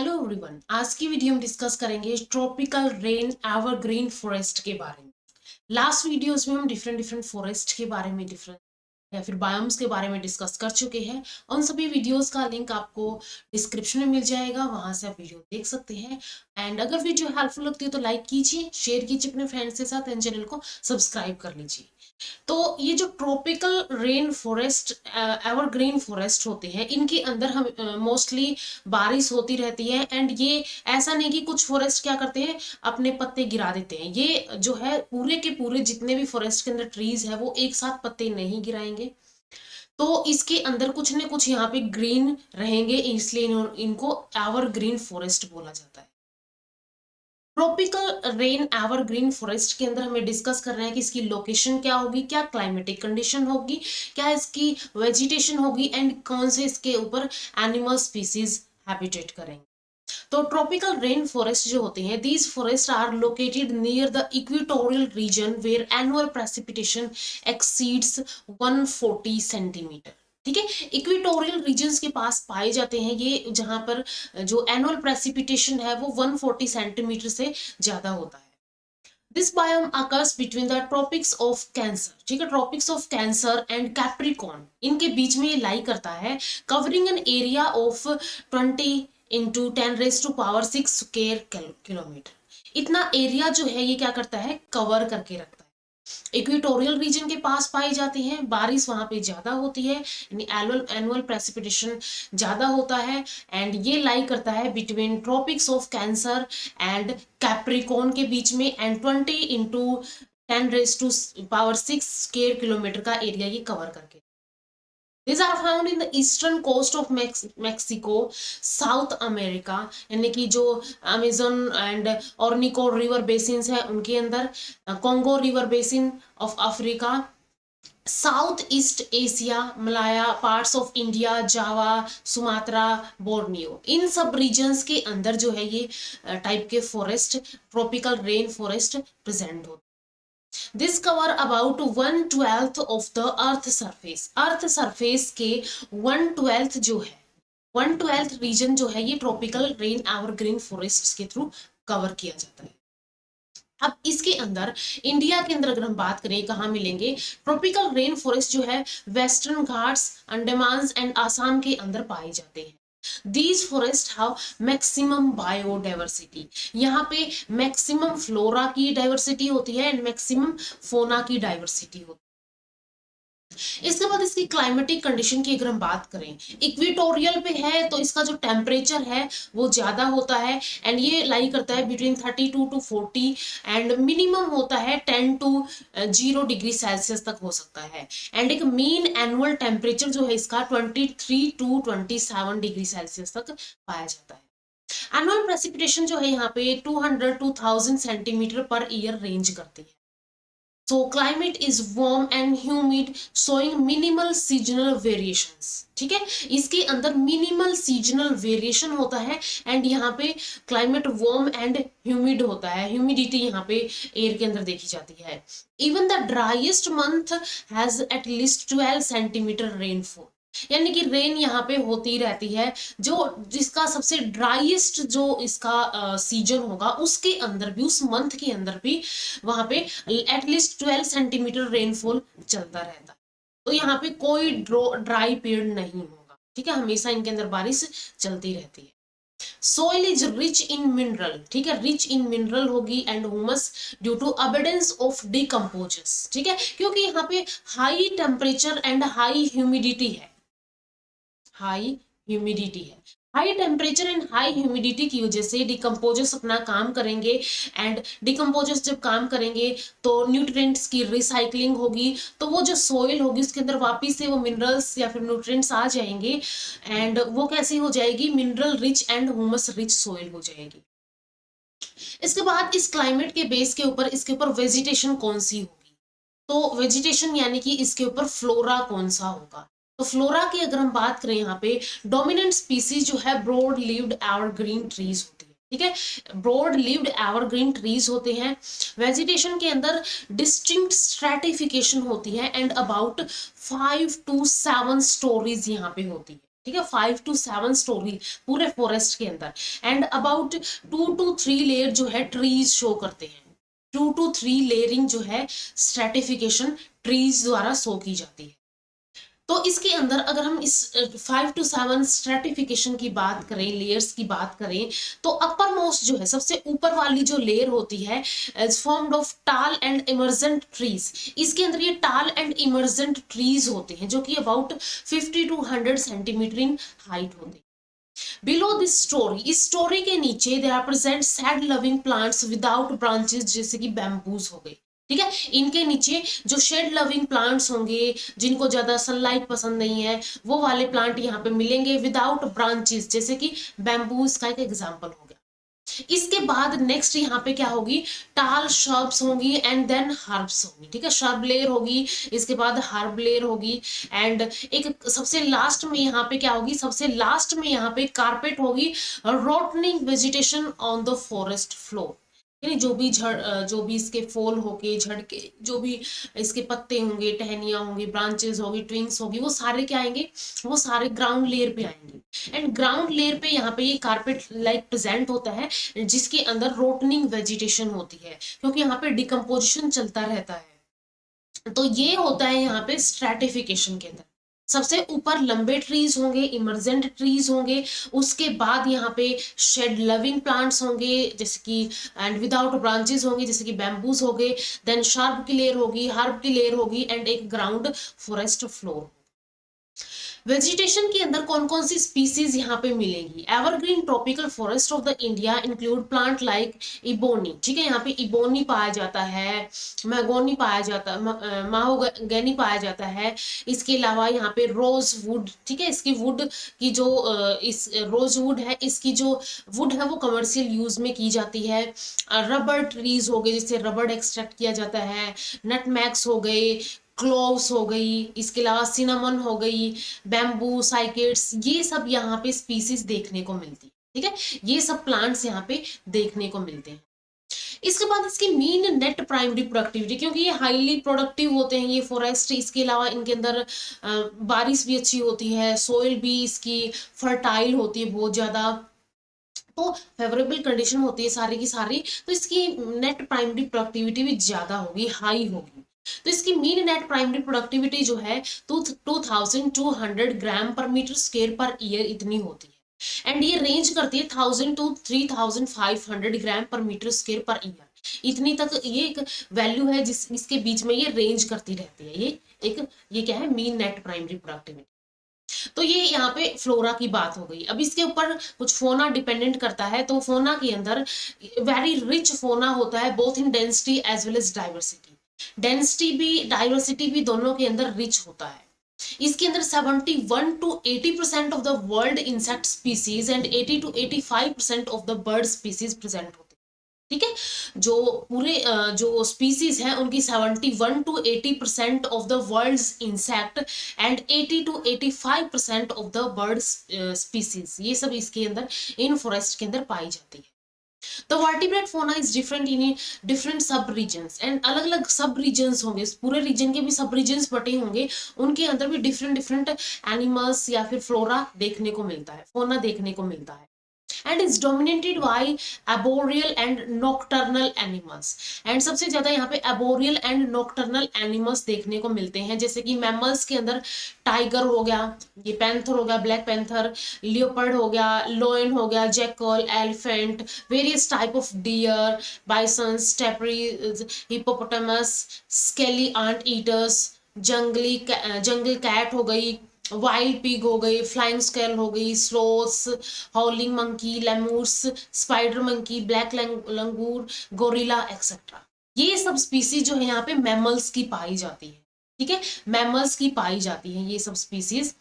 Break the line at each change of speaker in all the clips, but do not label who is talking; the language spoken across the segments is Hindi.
हेलो एवरीवन, आज की वीडियो में डिस्कस करेंगे ट्रॉपिकल रेन एवरग्रीन फॉरेस्ट के बारे में। लास्ट वीडियोस में हम डिफरेंट डिफरेंट फॉरेस्ट के बारे में डिफरेंट या फिर बायोम्स के बारे में डिस्कस कर चुके हैं। उन सभी वीडियोस का लिंक आपको डिस्क्रिप्शन में मिल जाएगा, वहां से आप वीडियो देख सकते हैं। एंड अगर वीडियो हेल्पफुल लगती है तो लाइक कीजिए, शेयर कीजिए अपने फ्रेंड्स के साथ एंड चैनल को सब्सक्राइब कर लीजिए। तो ये जो tropical rain forest evergreen forest होते हैं, इनके अंदर हम मोस्टली बारिश होती रहती है। एंड ये ऐसा नहीं कि कुछ फॉरेस्ट क्या करते हैं, अपने पत्ते गिरा देते हैं। ये जो है पूरे के पूरे जितने भी फॉरेस्ट के अंदर ट्रीज है वो एक साथ पत्ते नहीं गिराएंगे। तो इसके अंदर कुछ न कुछ यहाँ पे ग्रीन रहेंगे, इसलिए इनको एवरग्रीन फॉरेस्ट बोला जाता है। ट्रॉपिकल रेन एवरग्रीन फॉरेस्ट के अंदर हमें डिस्कस कर रहे हैं कि इसकी लोकेशन क्या होगी, क्या क्लाइमेटिक कंडीशन होगी, क्या इसकी वेजिटेशन होगी एंड कौन से इसके ऊपर एनिमल स्पीसीज हैबिटेट करेंगे। तो ट्रॉपिकल रेन फॉरेस्ट जो होते हैं, these forests are located near the equatorial region where annual precipitation exceeds 140 centimetre. ठीक है, इक्वेटोरियल रीजन्स के पास पाए जाते हैं ये, जहां पर जो एनुअल प्रेसिपिटेशन है वो 140 सेंटीमीटर से ज्यादा होता है। This biome occurs between the tropics of cancer, ठीक है, tropics of cancer and Capricorn, इनके बीच में ये लाई करता है, covering an area of 20 × 10⁻⁶ square kilometre. इतना एरिया जो है ये क्या करता है, कवर करके रखता है। इक्वेटोरियल रीजन के पास पाई जाती हैं, बारिश वहां पे ज्यादा होती है, यानी एनुअल प्रेसिपिटेशन ज्यादा होता है। एंड ये लाई करता है between tropics of cancer and Capricorn के बीच में, एंड 20 × 10⁻⁶ स्क्वायर किलोमीटर का एरिया ये कवर करके। These are found in the eastern coast of Mexico, South America, यानी कि जो Amazon and Orinoco river basins है उनके अंदर, Congo river basin of Africa, South East Asia, Malaya, parts of India, Java, Sumatra, Borneo, इन सब रीजन्स के अंदर जो है ये टाइप के forest, tropical rain forest present होते हैं। This cover about 1/12 of the earth surface. Earth surface के 1/12 जो है, 1/12 रीजन जो है ये ट्रॉपिकल रेन एवरग्रीन फॉरेस्ट के थ्रू कवर किया जाता है। अब इसके अंदर इंडिया के अंदर अगर हम बात करें कहाँ मिलेंगे, ट्रॉपिकल रेन फॉरेस्ट जो है वेस्टर्न घाट्स, अंडमान एंड आसाम के अंदर पाए जाते हैं। These forests have maximum biodiversity, यहाँ पे मैक्सिमम फ्लोरा की डाइवर्सिटी होती है एंड मैक्सिमम फोना की डाइवर्सिटी होती है। इसके बाद इसकी क्लाइमेटिक कंडीशन की अगर हम बात करें, इक्वेटोरियल पे है तो इसका जो टेम्परेचर है वो ज्यादा होता है, एंड ये लाई करता है बिटवीन 32 to 40, एंड मिनिमम होता है 10 to 0 डिग्री सेल्सियस तक हो सकता है। एंड एक मीन एनुअल टेम्परेचर जो है इसका 23 to 27 डिग्री सेल्सियस तक पाया जाता है। एनुअल प्रेसिपिटेशन जो है यहाँ पे 200 to 1000 centimetre per year range करती है। So climate is warm and humid, showing minimal seasonal variations। ठीक है, इसके अंदर मिनिमल सीजनल वेरिएशन होता है, एंड यहाँ पे क्लाइमेट वार्म एंड ह्यूमिड होता है, ह्यूमिडिटी यहाँ पे एयर के अंदर देखी जाती है। Even the driest month has at least 12 centimetre rainfall, यानी कि रेन यहाँ पे होती रहती है। जो जिसका सबसे ड्राइएस्ट जो इसका सीजन होगा उसके अंदर भी, उस मंथ के अंदर भी वहां पे एटलीस्ट 12 सेंटीमीटर रेनफॉल चलता रहता है। तो यहाँ पे कोई ड्राई पीरियड नहीं होगा, ठीक है, हमेशा इनके अंदर बारिश चलती रहती है। Soil is rich in mineral, ठीक है, रिच इन मिनरल होगी and humus due to abundance of decomposers, ठीक है, क्योंकि यहाँ पे high temperature and high humidity है, हाई ह्यूमिडिटी है। High temperature and high humidity की वजह से डिकम्पोजर्स अपना काम करेंगे, एंड डिकम्पोजर्स जब काम करेंगे तो न्यूट्रिएंट्स की रिसाइकलिंग होगी, तो वो जो सोइल होगी उसके अंदर वापिस से वो मिनरल्स या फिर न्यूट्रिएंट्स आ जाएंगे, एंड वो कैसी हो जाएगी, mineral rich and humus rich soil हो जाएगी। इसके बाद इस क्लाइमेट के बेस के ऊपर इसके ऊपर वेजिटेशन कौन सी होगी, तो वेजिटेशन यानी कि इसके ऊपर फ्लोरा कौन सा होगा। तो फ्लोरा की अगर हम बात करें, यहाँ पे डोमिनेंट स्पीसीज जो है ब्रॉड लिव्ड एवरग्रीन ट्रीज होती है, ठीक है, ब्रॉड लिव्ड एवरग्रीन ट्रीज होते हैं। वेजिटेशन के अंदर डिस्टिंक्ट स्ट्रेटिफिकेशन होती है, एंड अबाउट 5 to 7 स्टोरीज यहाँ पे होती है। ठीक है, 5 to 7 स्टोरी पूरे फॉरेस्ट के अंदर। एंड अबाउट 2 to 3 लेयर जो है ट्रीज शो करते हैं। 2 to 3 लेयरिंग जो है स्ट्रेटिफिकेशन ट्रीज द्वारा शो की जाती है। तो इसके अंदर अगर हम इस 5 to 7 स्ट्रेटिफिकेशन की बात करें, लेयर्स की बात करें, तो अपर मोस्ट जो है सबसे ऊपर वाली जो लेयर होती है इज फॉर्म्ड ऑफ टाल एंड इमर्जेंट ट्रीज। इसके अंदर ये टाल एंड इमर्जेंट ट्रीज होते हैं जो कि about 50 to 100 centimetre in height होते हैं। बिलो दिस स्टोरी, इस स्टोरी के नीचे they are present shade loving plants without branches, जैसे कि बैम्बूज हो गए। ठीक है, इनके नीचे जो शेड लविंग प्लांट्स होंगे, जिनको ज्यादा सनलाइट पसंद नहीं है, वो वाले प्लांट यहाँ पे मिलेंगे विदाउट ब्रांचेस, जैसे कि बैम्बूज का एक एग्जाम्पल हो गया। इसके बाद नेक्स्ट यहाँ पे क्या होगी, टाल शर्ब्स होंगी एंड देन हर्ब्स होंगी। ठीक है, शर्ब लेयर होगी, इसके बाद हर्ब लेयर होगी, एंड एक सबसे लास्ट में यहाँ पे क्या होगी, सबसे लास्ट में यहाँ पे कारपेट होगी, rotting vegetation on the forest floor. यानी जो भी इसके फूल होके, झड़ के जो भी इसके पत्ते होंगे, टहनियां होंगी, ब्रांचेस होगी, ट्विंग्स होगी, वो सारे क्या आएंगे, वो सारे ग्राउंड लेयर पे आएंगे। एंड ग्राउंड लेयर पे यहाँ पे ये कारपेट लाइक प्रेजेंट होता है, जिसके अंदर रोटनिंग वेजिटेशन होती है, क्योंकि यहाँ पे डिकम्पोजिशन चलता रहता है। तो ये होता है यहाँ पे स्ट्रेटिफिकेशन के अंदर। सबसे ऊपर लंबे ट्रीज होंगे, इमर्जेंट ट्रीज होंगे, उसके बाद यहाँ पे शेड लविंग प्लांट्स होंगे, जैसे कि एंड विदाउट ब्रांचेस होंगे, जैसे कि बैम्बूज हो गए, देन शार्प की लेयर होगी, हर्ब की लेयर होगी, एंड एक ग्राउंड फॉरेस्ट फ्लोर। वेजिटेशन के अंदर कौन कौन सी स्पीसीज यहाँ पे मिलेंगी, evergreen tropical forest of the India include plant like ebony. ठीक है, यहाँ पे इबोनी पाया जाता है, मैगोनी पाया जाता है, माहोगनी पाया जाता है। इसके अलावा यहाँ पे रोज वुड, ठीक है, इसकी वुड की जो इस रोज वुड है, इसकी जो वुड है वो कमर्शियल यूज में की जाती है। रबर ट्रीज हो गए, जिससे रबर एक्सट्रैक्ट किया जाता है। नटमैग्स हो गए, क्लोव्स हो गई, इसके अलावा सिनामन हो गई, बैम्बू, साइकेट्स, ये सब यहाँ पे स्पीसीज देखने को मिलती है। ठीक है, ये सब प्लांट्स यहाँ पे देखने को मिलते हैं। इसके बाद इसकी मीन नेट प्राइमरी प्रोडक्टिविटी, क्योंकि ये हाईली प्रोडक्टिव होते हैं ये फॉरेस्ट, इसके अलावा इनके अंदर बारिश भी अच्छी होती है, सोइल भी इसकी फर्टाइल होती है बहुत ज्यादा, तो फेवरेबल कंडीशन होती है सारी की सारी, तो इसकी नेट प्राइमरी प्रोडक्टिविटी भी ज्यादा होगी, हाई होगी। तो इसकी मीन नेट प्राइमरी प्रोडक्टिविटी जो है 2200 ग्राम पर मीटर स्क्वायर पर ईयर इतनी होती है। एंड ये रेंज करती है 1000 to 3500 ग्राम पर मीटर स्क्वायर पर ईयर, इतनी तक ये एक वैल्यू है जिस इसके बीच में ये रेंज करती रहती है। ये क्या है, मीन नेट प्राइमरी प्रोडक्टिविटी। तो ये यहाँ पे फ्लोरा की बात हो गई। अब इसके ऊपर कुछ फोना डिपेंडेंट करता है, तो फोना के अंदर वेरी रिच फोना होता है, both in density as well as diversity. Density भी डाइवर्सिटी भी दोनों के अंदर रिच होता है। इसके अंदर 71 to 80% of the world insect species and 80 to 85% of the bird species present होते हैं। ठीक है, जो पूरे जो स्पीसीज हैं उनकी 71 to 80% of the world's insect and 80 to 85% of the bird species, ये सब इसके अंदर इन फॉरेस्ट के अंदर पाई जाती है। तो वर्टिब्रेट फोना इज डिफरेंट इन डिफरेंट सब रीजन्स, एंड अलग अलग सब रीजन्स होंगे, पूरे रीजन के भी सब रीजन्स बटे होंगे, उनके अंदर भी डिफरेंट डिफरेंट एनिमल्स या फिर फ्लोरा देखने को मिलता है, फोना देखने को मिलता है। And is dominated by एबोरियल and nocturnal animals, and सबसे ज्यादा यहाँ पे एबोरियल एंड नॉक्टर्नल एनिमल्स देखने को मिलते हैं, जैसे कि मैमल्स के अंदर टाइगर हो गया, ये पैंथर हो गया, ब्लैक पैंथर, लियोपर्ड हो गया, लोयन हो गया, jackal, elephant, various type of deer, bison, tapirs, hippopotamus, scaly ant eaters, jungle cat हो गई, वाइल्ड पिग हो गई, फ्लाइंग स्केल हो गई, sloths, howling monkey, lemurs, spider monkey, black langur, gorilla etcetera. ये सब स्पीसीज जो है यहाँ पे मैमल्स की पाई जाती है। ठीक है, मैमल्स की पाई जाती है ये सब स्पीसीज।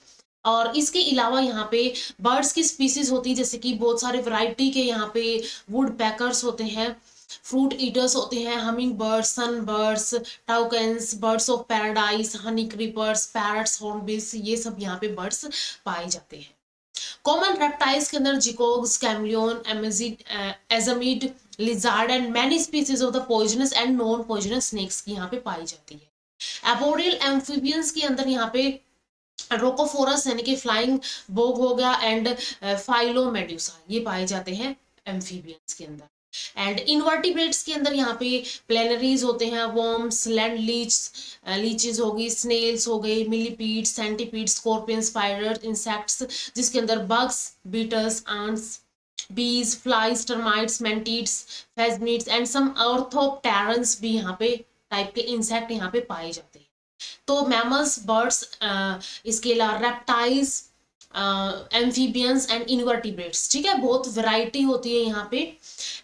और इसके अलावा यहाँ पे बर्ड्स की स्पीसीज होती है, जैसे कि बहुत सारे वैरायटी के यहाँ पे वुड पैकर्स होते हैं, फ्रूट ईटर्स होते हैं, humming birds, sun birds, toucans, birds of paradise, honey creepers, parrots, hornbills, ये सब यहाँ पे बर्ड्स पाए जाते हैं। कॉमन रेप्टाइल्स के अंदर geckos, chameleon, agamid, lizard and many species of the poisonous and non poisonous snakes की यहाँ पे पाई जाती है। एबोरियल एम्फीबियंस के अंदर यहाँ पे रोकोफोरस यानी कि फ्लाइंग बोग हो गया, एंड फाइलोमेड्यूसा, ये पाए जाते हैं एम्फीबियंस के अंदर। एंड इनवर्टिब्रेट्स के अंदर यहाँ पे प्लेनरीज होते हैं, वर्म्स, लैंड लीचेस हो गई, स्नेल्स हो गए, millipede, centipede, scorpion, spider, insects जिसके अंदर बग्स, बीटल्स, आंट्स, बीज, फ्लाइज, टर्माइट्स, मेंटीड्स, फेजमिड्स एंड सम ऑर्थोप्टेरन्स भी यहाँ पे टाइप के इंसेक्ट यहाँ पे पाए जाते हैं। तो मैमल्स, बर्ड्स, इसके अलावा रेप्टाइल्स, एम्फीबियंस एंड इनवर्टिब्रेट्स, ठीक है, बहुत वैरायटी होती है यहाँ पे।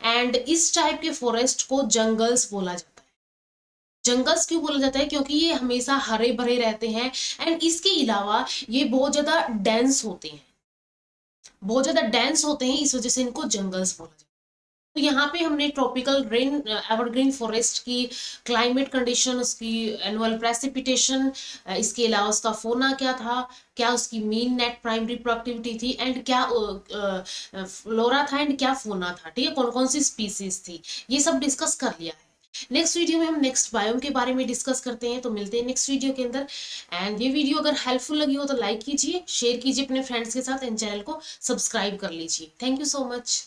एंड इस टाइप के फॉरेस्ट को जंगल्स बोला जाता है। जंगल्स क्यों बोला जाता है? क्योंकि ये हमेशा हरे भरे रहते हैं, एंड इसके अलावा ये बहुत ज्यादा डेंस होते हैं, बहुत ज्यादा डेंस होते हैं, इस वजह से इनको जंगल्स बोला जाता है। तो यहाँ पे हमने ट्रॉपिकल रेन एवरग्रीन फॉरेस्ट की क्लाइमेट कंडीशन, उसकी एनुअल प्रेसिपिटेशन, इसके अलावा उसका फोना क्या था, क्या उसकी मीन नेट प्राइमरी प्रोडक्टिविटी थी, एंड क्या फ्लोरा था एंड क्या फोना था, ठीक है, कौन कौन सी स्पीसीज थी, ये सब डिस्कस कर लिया है। नेक्स्ट वीडियो में हम नेक्स्ट बायोम के बारे में डिस्कस करते हैं, तो मिलते हैं नेक्स्ट वीडियो के अंदर। एंड ये वीडियो अगर हेल्पफुल लगी हो तो लाइक कीजिए, शेयर कीजिए अपने फ्रेंड्स के साथ, एंड चैनल को सब्सक्राइब कर लीजिए। Thank you so much.